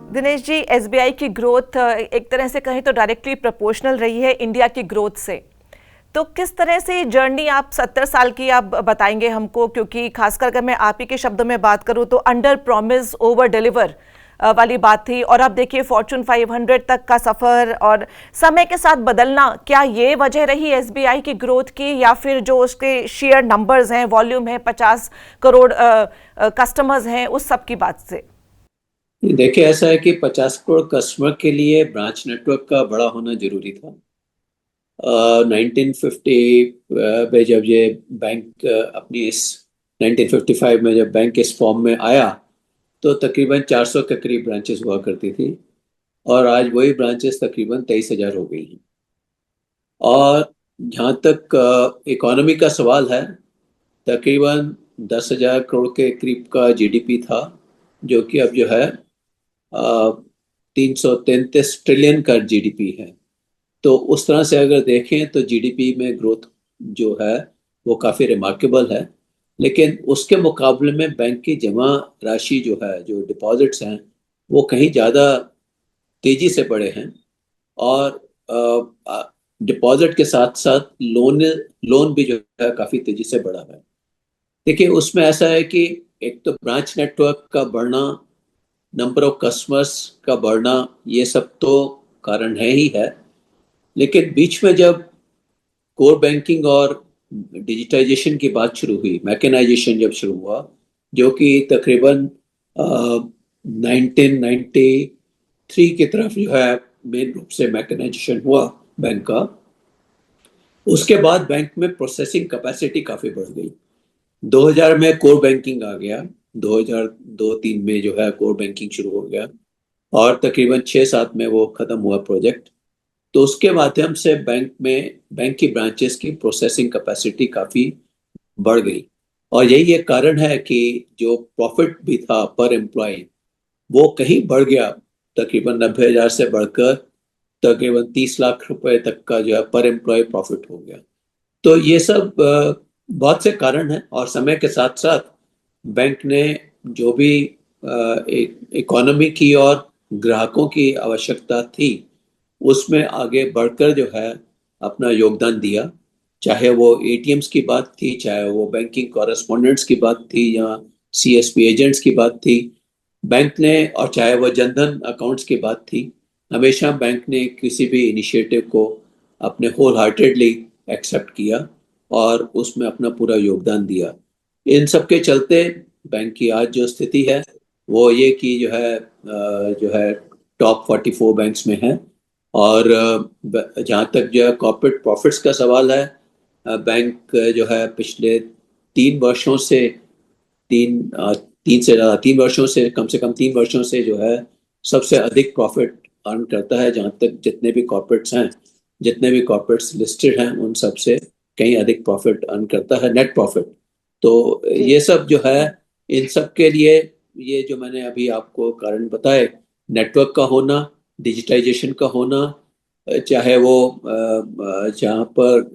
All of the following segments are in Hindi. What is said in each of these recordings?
दिनेश जी, एसबीआई की ग्रोथ एक तरह से कहें तो डायरेक्टली प्रोपोर्शनल रही है इंडिया की ग्रोथ से। तो किस तरह से जर्नी आप 70 साल की आप बताएंगे हमको, क्योंकि खासकर अगर मैं आप ही के शब्दों में बात करूं तो अंडर प्रॉमिस ओवर डिलीवर वाली बात थी। और अब देखिए फॉर्चून 500 तक का सफर और समय के साथ बदलना, क्या ये वजह रही एसबीआई की ग्रोथ की, या फिर जो उसके शेयर नंबर्स हैं, वॉल्यूम है, 50 करोड़ कस्टमर्स हैं, उस सब की बात से? देखिए, ऐसा है कि 50 करोड़ कस्टमर के लिए ब्रांच नेटवर्क का बड़ा होना जरूरी था। 1950 में जब ये बैंक अपनी इस 1955 में जब बैंक इस फॉर्म में आया तो तकरीबन 400 के करीब ब्रांचेस हुआ करती थी, और आज वही ब्रांचेस तकरीबन 23,000 हो गई हैं। और जहाँ तक इकोनॉमी का सवाल है, तकरीबन 10,000 करोड़ के करीब का जीडीपी था, जो कि अब जो है 333 ट्रिलियन का जीडीपी है। तो उस तरह से अगर देखें तो जीडीपी में ग्रोथ जो है वो काफ़ी रिमार्केबल है। लेकिन उसके मुकाबले में बैंक की जमा राशि जो है, जो डिपॉजिट्स हैं, वो कहीं ज़्यादा तेज़ी से बढ़े हैं। और डिपॉजिट के साथ साथ लोन लोन भी जो है काफ़ी तेज़ी से बढ़ा है। देखिए, उसमें ऐसा है कि एक तो ब्रांच नेटवर्क का बढ़ना, नंबर ऑफ कस्टमर्स का बढ़ना, ये सब तो कारण है ही है। लेकिन बीच में जब कोर बैंकिंग और डिजिटाइजेशन की बात शुरू हुई, मैकेनाइजेशन जब शुरू हुआ, जो कि तकरीबन 1993 की तरफ जो है मेन रूप से मैकेनाइजेशन हुआ बैंक का, उसके बाद बैंक में प्रोसेसिंग कैपेसिटी काफ़ी बढ़ गई। 2000 में कोर बैंकिंग आ गया, 2002-3 में जो है कोर बैंकिंग शुरू हो गया, और तकरीबन 6-7 में वो ख़त्म हुआ प्रोजेक्ट। तो उसके माध्यम से बैंक की ब्रांचेस की प्रोसेसिंग कैपेसिटी काफ़ी बढ़ गई। और यही एक कारण है कि जो प्रॉफिट भी था पर एम्प्लॉय, वो कहीं बढ़ गया, तकरीबन 90,000 से बढ़कर तकरीबन 30 लाख रुपए तक का जो है पर एम्प्लॉय प्रॉफिट हो गया। तो ये सब बहुत से कारण हैं। और समय के साथ साथ बैंक ने जो भी इकोनॉमी की और ग्राहकों की आवश्यकता थी, उसमें आगे बढ़कर जो है अपना योगदान दिया। चाहे वो एटीएम्स की बात थी, चाहे वो बैंकिंग कॉरेस्पॉन्डेंट्स की बात थी, या सीएसपी एजेंट्स की बात थी, बैंक ने, और चाहे वो जनधन अकाउंट्स की बात थी, हमेशा बैंक ने किसी भी इनिशिएटिव को अपने होल हार्टेडली एक्सेप्ट किया और उसमें अपना पूरा योगदान दिया। इन सब के चलते बैंक की आज जो स्थिति है वो ये कि जो है टॉप 44 बैंक्स में है। और जहाँ तक जो है कॉर्पोरेट प्रॉफिट्स का सवाल है, बैंक जो है पिछले 3 वर्षों से, 3 वर्षों से कम 3 वर्षों से जो है सबसे अधिक प्रॉफिट अर्न करता है। जहाँ तक जितने भी कॉर्पोरेट्स हैं, जितने भी कॉर्पोरेट्स लिस्टेड हैं, उन सब से कहीं अधिक प्रॉफिट अर्न करता है, नेट प्रॉफिट। तो जी। ये सब जो है, इन सब के लिए ये जो मैंने अभी आपको कारण बताए, नेटवर्क का होना, डिजिटाइजेशन का होना, चाहे वो जहाँ पर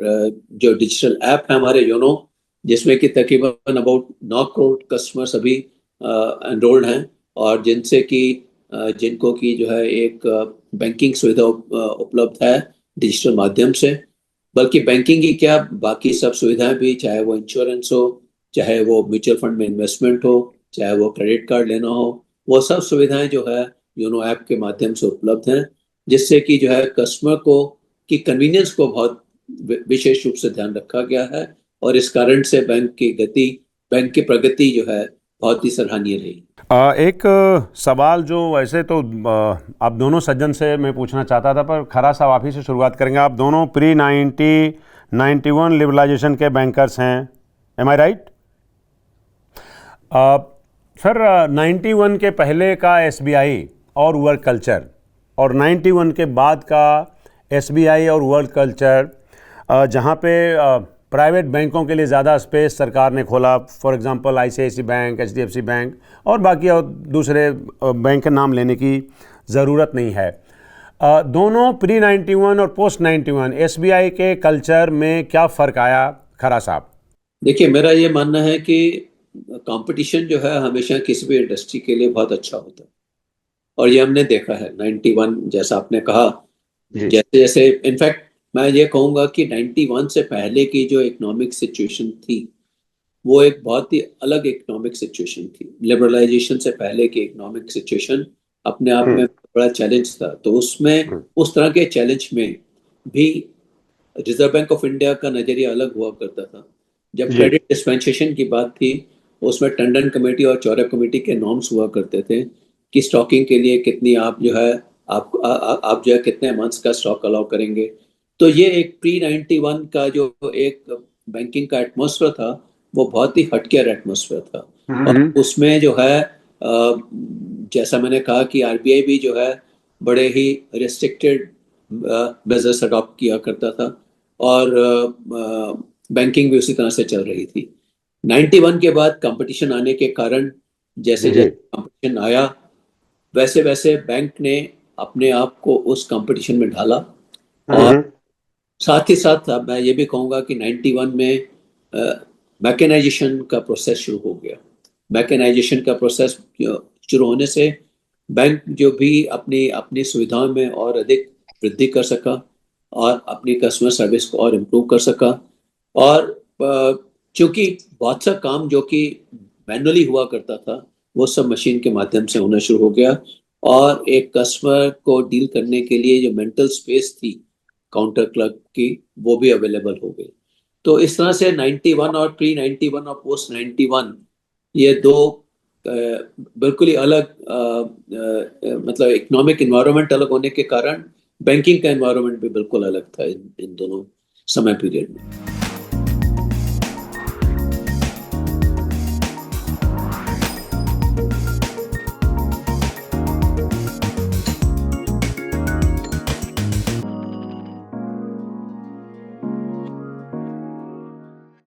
जो डिजिटल ऐप है हमारे योनो, जिसमें कि तकरीबन अबाउट 9 करोड़ कस्टमर्स अभी एनरोल्ड हैं, और जिनसे कि जिनको की जो है एक बैंकिंग सुविधा उपलब्ध है डिजिटल माध्यम से। बल्कि बैंकिंग ही क्या, बाकी सब सुविधाएं भी, चाहे वो इंश्योरेंस हो, चाहे वो म्यूचुअल फंड में इन्वेस्टमेंट हो, चाहे वो क्रेडिट कार्ड लेना हो, वो सब सुविधाएं जो है योनो ऐप के माध्यम से उपलब्ध हैं। जिससे कि जो है कस्टमर को की कन्वीनियंस को बहुत विशेष रूप से ध्यान रखा गया है। और इस कारण से बैंक की प्रगति जो है बहुत ही सराहनीय रही। एक सवाल जो वैसे तो आप दोनों सज्जन से मैं पूछना चाहता था, पर खरा साहब आप ही से शुरुआत करेंगे। आप दोनों प्री 91 लिबरलाइजेशन के बैंकर्स हैं, एम आई राइट? सर, 91 के पहले का एसबीआई और वर्क कल्चर और 91 के बाद का एसबीआई और वर्क कल्चर, जहाँ पे प्राइवेट बैंकों के लिए ज़्यादा स्पेस सरकार ने खोला, for example ICICI bank, HDFC bank और बाकी और दूसरे बैंक के नाम लेने की ज़रूरत नहीं है। दोनों प्री 91 और पोस्ट 91 एसबीआई के कल्चर में क्या फ़र्क आया, खरा साहब? देखिए, मेरा ये मानना है कि कंपटीशन जो है हमेशा किसी भी इंडस्ट्री के लिए बहुत अच्छा होता है। और ये हमने देखा है 91, जैसा आपने कहा, जी जैसे जैसे इनफैक्ट मैं ये कहूँगा कि 91 से पहले की जो इकोनॉमिक सिचुएशन थी वो एक बहुत ही अलग इकोनॉमिक सिचुएशन थी। लिबरलाइजेशन से पहले की इकोनॉमिक सिचुएशन अपने आप में बड़ा चैलेंज था। तो उसमें उस तरह के चैलेंज में भी रिजर्व बैंक ऑफ इंडिया का नजरिया अलग हुआ करता था। जब जी क्रेडिट डिस्पेंसेशन की बात थी, उसमें टंडन कमेटी और चौरा कमेटी के नॉर्म्स हुआ करते थे कि स्टॉकिंग के लिए कितनी आप जो है आप जो है कितने मंथ्स का स्टॉक अलाउ करेंगे। तो ये एक प्री 91 का जो एक बैंकिंग का एटमॉस्फेयर था वो बहुत ही हटकेयर एटमॉस्फेयर था। और उसमें जो है जैसा मैंने कहा कि आरबीआई भी जो है बड़े ही रिस्ट्रिक्टेड बिजनेस अडॉप्ट किया करता था और बैंकिंग भी उसी तरह से चल रही थी। 91 के बाद कंपटीशन आने के कारण जैसे जी जैसे कंपटीशन आया वैसे वैसे बैंक ने अपने आप को उस कंपटीशन में ढाला। और साथ ही साथ अब मैं ये भी कहूँगा कि 91 में मैकेनाइजेशन का प्रोसेस शुरू हो गया। मैकेनाइजेशन का प्रोसेस शुरू होने से बैंक जो भी अपनी अपनी सुविधाओं में और अधिक वृद्धि कर सका और अपनी कस्टमर सर्विस को और इम्प्रूव कर सका। और चूंकि बहुत सा काम जो कि मैनुअली हुआ करता था वो सब मशीन के माध्यम से होना शुरू हो गया और एक कस्टमर को डील करने के लिए जो मेंटल स्पेस थी काउंटर क्लर्क की वो भी अवेलेबल हो गई। तो इस तरह से 91 और प्री 91 और पोस्ट 91 ये दो बिल्कुल ही अलग मतलब इकोनॉमिक इन्वायरमेंट अलग होने के कारण बैंकिंग का इन्वायरमेंट भी बिल्कुल अलग था इन दोनों समय पीरियड में।